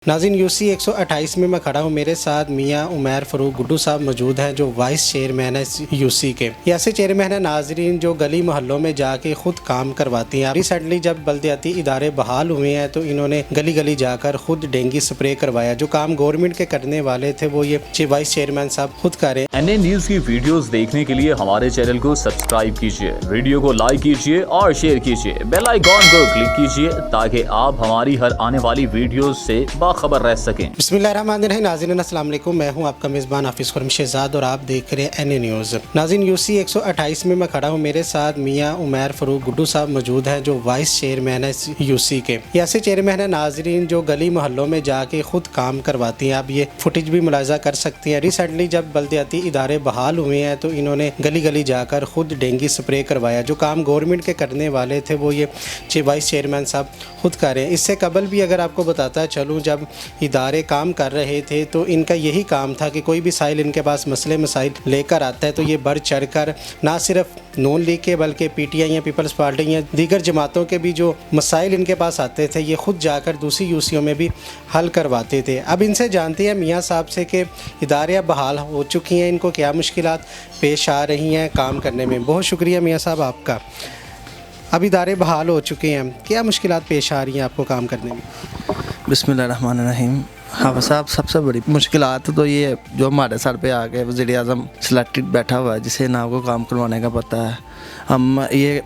नाज़रीन यूसी 128 में मैं खड़ा हूँ। मेरे साथ मियाँ उमैर फ़रूक गुड्डू साहब मौजूद हैं जो वाइस चेयरमैन है यूसी के। ये ऐसे चेयरमैन है नाज़रीन जो गली मोहल्लों में जाके ख़ुद काम करवाती हैं। रिसेंटली जब बल्दियाती इदारे बहाल हुए हैं तो इन्होंने गली गली जाकर ख़ुद डेंगू स्प्रे करवाया। जो काम गवर्नमेंट के करने वाले थे वो ये वाइस चेयरमैन साहब खुद करें। अन्य न्यूज़ की वीडियोस देखने के लिए हमारे चैनल को सब्सक्राइब कीजिए, वीडियो को लाइक कीजिए और शेयर कीजिए, बेल आइकॉन को क्लिक कीजिए ताकि आप हमारी हर आने वाली वीडियोस से बाखबर रह सकें। बिस्मिल्लाहिर्रहमानिर्रहीम। नाज़रीन अस्सलाम वालेकुम, मैं हूं आपका मेज़बान हाफिज़ खुरम शहजाद और आप देख रहे हैं एनए न्यूज़। नाज़रीन यूसी 128 में मैं खड़ा हूं। मेरे साथ मियाँ उमैर फ़रूक गुड्डू साहब मौजूद हैं जो वाइस चेयरमैन है यूसी के। ये ऐसे चेयरमैन है नाज़रीन जो गली मोहल्लों में जाके ख़ुद काम करवाती हैं। आप ये फुटेज भी मुलाज़ा कर सकती हैं। रिसेंटली जब बल्दियाती इदारे बहाल हुए हैं तो इन्होंने गली गली जाकर ख़ुद डेंगू स्प्रे करवाया। जो काम गवर्नमेंट के करने वाले थे वो ये वाइस चेयरमैन साहब खुद करें। इससे कबल भी अगर आपको बताता चलूँ, जब इदारे काम कर रहे थे तो इनका यही काम था कि कोई भी साइल इनके पास मसले मसाइल लेकर आता है तो ये बढ़ चढ़ कर ना सिर्फ नून लीग के बल्कि पीटीआई या पीपल्स पार्टी या दीगर जमातों के भी जो मसाइल इनके पास आते थे ये ख़ुद जाकर दूसरी यूसीओं में भी हल करवाते थे। अब इनसे जानते हैं मियाँ साहब से कि इदारे अब बहाल हो चुकी हैं, इनको क्या मुश्किलात पेश आ रही हैं काम करने में। बहुत शुक्रिया मियाँ साहब आपका। अब इदारे बहाल हो चुके हैं, क्या मुश्किलात पेश आ रही हैं आपको काम करने में? बिस्मिल्लाहिर्रहमानिर्रहीम। हाँ साहब, सबसे बड़ी मुश्किलात तो ये जो हमारे सर पे आ गए वज़ीर आज़म सिलेक्टेड बैठा हुआ है जिसे ना को काम करवाने का पता है। हम ये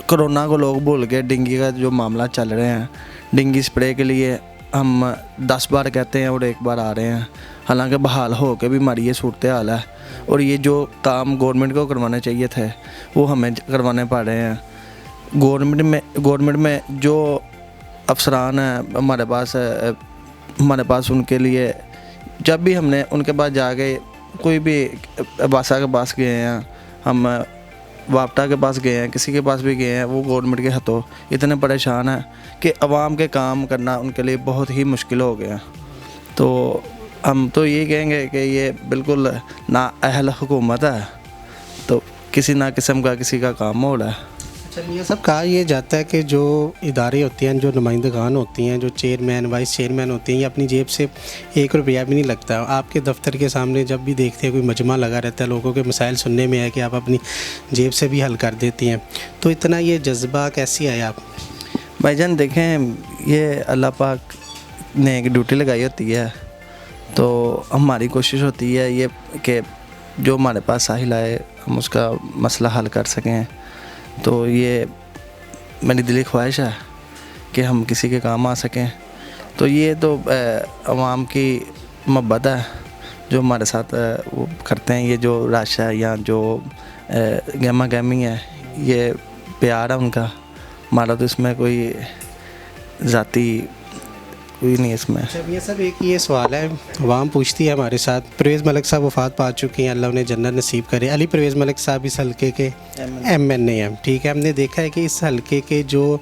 कोरोना को लोग भूल गए, डेंगू का जो मामला चल रहे हैं, डेंगू स्प्रे के लिए हम 10 बार कहते हैं और 1 बार आ रहे हैं। हालांकि बहाल हो के भी हमारी ये सूरत हाल है और ये जो काम गवर्नमेंट को करवाने चाहिए थे वो हमें करवाने पड़ रहे हैं। गवर्नमेंट में जो अफसरान हैं हमारे पास उनके लिए जब भी हमने उनके पास जाके कोई भी बासा के पास गए हैं, हम वापटा के पास गए हैं, किसी के पास भी गए हैं, वो गवर्नमेंट के हाथों इतने परेशान हैं कि अवाम के काम करना उनके लिए बहुत ही मुश्किल हो गया। तो हम तो ये कहेंगे कि ये बिल्कुल ना अहल हुकूमत है, तो किसी ना किस्म का किसी का काम हो रहा है। अच्छा, ये सब कहा यह जाता है कि जो इदारे होते हैं, जो नुमाइंदगान होती हैं, जो चेयरमैन वाइस चेयरमैन होती हैं, ये अपनी जेब से 1 रुपया भी नहीं लगता। आपके दफ्तर के सामने जब भी देखते हैं कोई मजमा लगा रहता है, लोगों के मसाइल सुनने में है कि आप अपनी जेब से भी हल कर देती हैं, तो इतना ये जज्बा कैसे आया आप? भाईजान देखें, ये अल्लाह पाक ने एक ड्यूटी लगाई होती है, तो हमारी कोशिश होती है ये कि जो हमारे पास साहिल आए हम उसका मसला हल कर सकें। तो ये मेरी दिली ख्वाहिश है कि हम किसी के काम आ सकें। तो ये तो अवाम की मोहब्बत है जो हमारे साथ वो करते हैं। ये जो राशा है या जो गहमा गहमी है, ये प्यार है उनका। हमारा तो इसमें कोई ज़ाती कोई नहीं इसमें। जब ये सब एक ये सवाल है अवाम पूछती है हमारे साथ। परवेज़ मलिक साहब वफ़ात पा चुके हैं, अल्लाह उन्हें जन्नत नसीब करे। अली परवेज़ मलिक साहब इस हल्के के MNA हैं, ठीक है। हमने देखा है कि इस हल्के के जो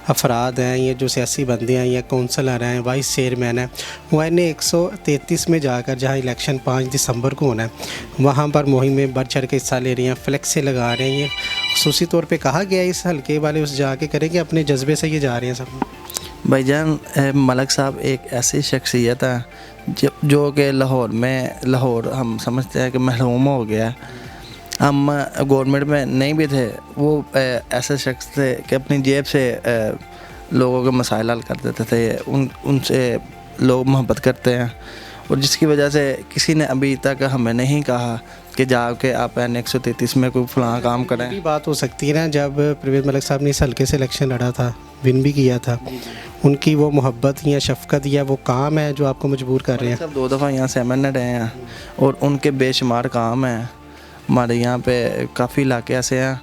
अफराद हैं, ये जो सियासी बंदे हैं या कौंसलर हैं, वाइस चेयरमैन हैं, वो इन्हें 133 में जाकर जहाँ इलेक्शन 5 दिसंबर को होना है वहाँ पर मुहिम में बढ़ चढ़ के हिस्सा ले रही हैं, फ्लैक्सें लगा रहे हैं। ये खुसूसी तौर पर कहा गया इस हल्के वाले उस जाके करें कि अपने जज्बे से ये जा रहे हैं सब? भाईजान, मलिक साहब एक ऐसी शख्सियत है जो कि लाहौर हम समझते हैं कि महरूम हो गया। हम गवर्नमेंट में नहीं भी थे, वो ऐसे शख्स थे कि अपनी जेब से लोगों के मसाइल हल कर देते थे। उनसे लोग मोहब्बत करते हैं और जिसकी वजह से किसी ने अभी तक हमें नहीं कहा कि जाके आप N 133 में कोई फलां काम करें। ये बात हो सकती है ना, जब परवेज़ मलिक साहब ने इस हल्के से इलेक्शन लड़ा था, विन भी किया था, उनकी वो मोहब्बत या शफ़क़त या वो काम है जो आपको मजबूर कर रहे हैं? सब 2 दफ़ा यहाँ से MNA रहे हैं और उनके बेशुमार काम हैं। हमारे यहाँ पे काफ़ी इलाके ऐसे हैं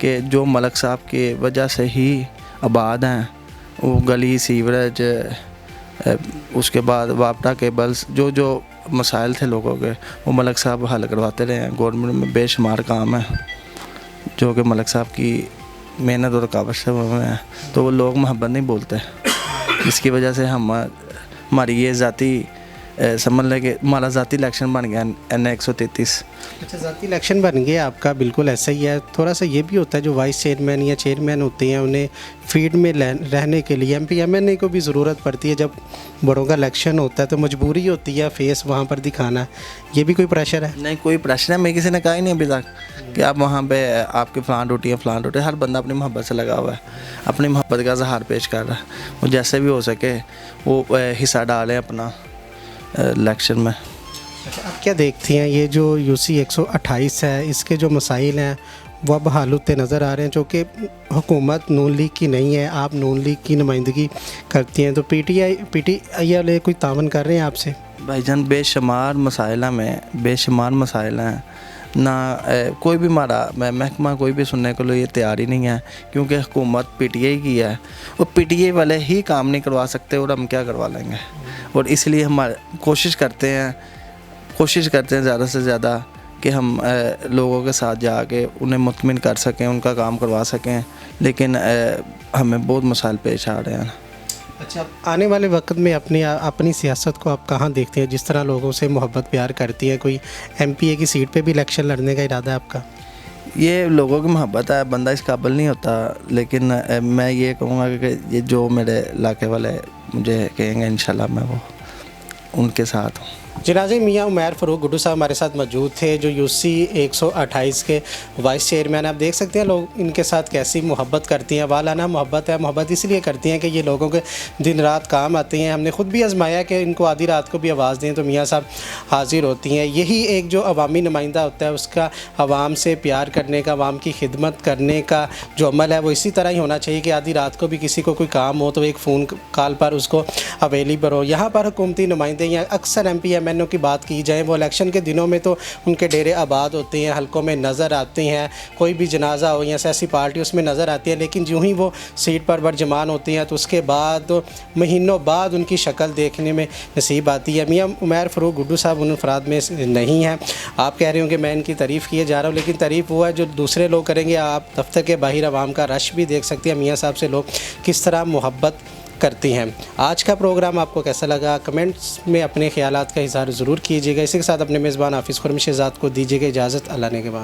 कि जो मलिक साहब की वजह से ही आबाद हैं। वो गली, सीवरेज, उसके बाद वापटा केबल्स, जो मसाइल थे लोगों के वो मलिक साहब हल करवाते रहे हैं। गवर्नमेंट में बेशुमार काम है जो कि मलिक साहब की मेहनत और काबश से हुए हैं, तो वो लोग मोहब्बत नहीं बोलते, जिसकी वजह से हमारी ये ज़ाती समझ लें कि हमारा ज़ाती इलेक्शन बन गया NA 133। अच्छा, ज़ाती इलेक्शन बन गया आपका, बिल्कुल ऐसा ही है। थोड़ा सा ये भी होता है जो वाइस चेयरमैन या चेयरमैन होते हैं उन्हें फील्ड में रहने के लिए MP MNA को भी ज़रूरत पड़ती है। जब बड़ों का इलेक्शन होता है तो मजबूरी होती है फेस वहाँ पर दिखाना, ये भी कोई प्रेशर है? नहीं, कोई प्रेशर है, मैं किसी ने कहा ही नहीं अभी तक कि आप वहाँ पे आपकी फ़लान रोटी है फ़लान रोटी। हर बंदा अपनी मोहब्बत से लगा हुआ है, अपनी मोहब्बत का इज़हार पेश कर रहा है। वो जैसे भी हो सके वो हिस्सा डालें अपना इलेक्शन में। अच्छा, आप क्या देखती हैं ये जो UC 128 है, इसके जो मसाइल हैं वो अब हल होते नज़र आ रहे हैं, जो कि हुकूमत नून लीग की नहीं है, आप नून लीग की नुमाइंदगी करती हैं, तो PTI वाले कोई तावन कर रहे हैं आपसे? भाईजान बेशुमार मसाइल में बेशुमार मसाइल हैं ना, कोई भी हमारा महकमा कोई भी सुनने के लिए तैयार ही नहीं है, क्योंकि हुकूमत PTI की है। वो PTI वाले ही काम नहीं करवा सकते और हम क्या करवा लेंगे। और इसलिए हम कोशिश करते हैं ज़्यादा से ज़्यादा कि हम लोगों के साथ जाके उन्हें मुतमिन कर सकें, उनका काम करवा सकें, लेकिन हमें बहुत मसाइल पेश आ रहे हैं। अच्छा, आने वाले वक्त में अपनी सियासत को आप कहाँ देखते हैं? जिस तरह लोगों से मोहब्बत प्यार करती है, कोई MPA की सीट पे भी इलेक्शन लड़ने का इरादा है आपका? ये लोगों की मोहब्बत है, बंदा इस काबिल नहीं होता, लेकिन मैं ये कहूँगा कि ये जो मेरे इलाके वाले मुझे कहेंगे इंशाल्लाह मैं वो उनके साथ हूँ। जनाज़े मियाँ उमैर फ़ारूक गुड्डू साहब हमारे साथ मौजूद थे, जो UC 128 के वाइस चेयरमैन। आप देख सकते हैं लोग इनके साथ कैसी मोहब्बत करती हैं, वालाना मोहब्बत है। मोहब्बत इसलिए करती हैं कि ये लोगों के दिन रात काम आते हैं। हमने ख़ुद भी आजमाया कि इनको आधी रात को भी आवाज़ दें तो मियाँ साहब हाज़िर होती हैं। यही एक जो अवामी नुमाइंदा होता है उसका आवाम से प्यार करने का, आवाम की खिदमत करने का जो अमल है वो इसी तरह ही होना चाहिए कि आधी रात को भी किसी को कोई काम हो तो एक फ़ोन कॉल पर उसको अवेलेबल हो। यहाँ पर हुकूमती नुमाइंदे या अक्सर MP MNO की बात की जाए, वो इलेक्शन के दिनों में तो उनके डेरे आबाद होते हैं, हलकों में नज़र आते हैं, कोई भी जनाजा हो या सियासी पार्टी उसमें नज़र आती है, लेकिन यूँ ही वो सीट पर बरजमान होती हैं तो उसके बाद महीनों बाद उनकी शक्ल देखने में नसीब आती है। मियाँ उमैर फ़ारूक गुड्डू साहब उन अफराद में नहीं हैं। आप कह रहे हो कि मैं इनकी तारीफ़ किए जा रहा हूँ, लेकिन तारीफ़ वो है जो दूसरे लोग करेंगे। आप दफ्तर के बाहर आवाम का रश भी देख सकते हैं, मियाँ साहब से लोग किस तरह मोहब्बत करती हैं। आज का प्रोग्राम आपको कैसा लगा कमेंट्स में अपने ख्यालात का इज़हार ज़रूर कीजिएगा। इसी के साथ अपने मेज़बान हाफिज़ खुर्म शहज़ाद को दीजिएगा इजाज़त। अल्लाह ने के बाद।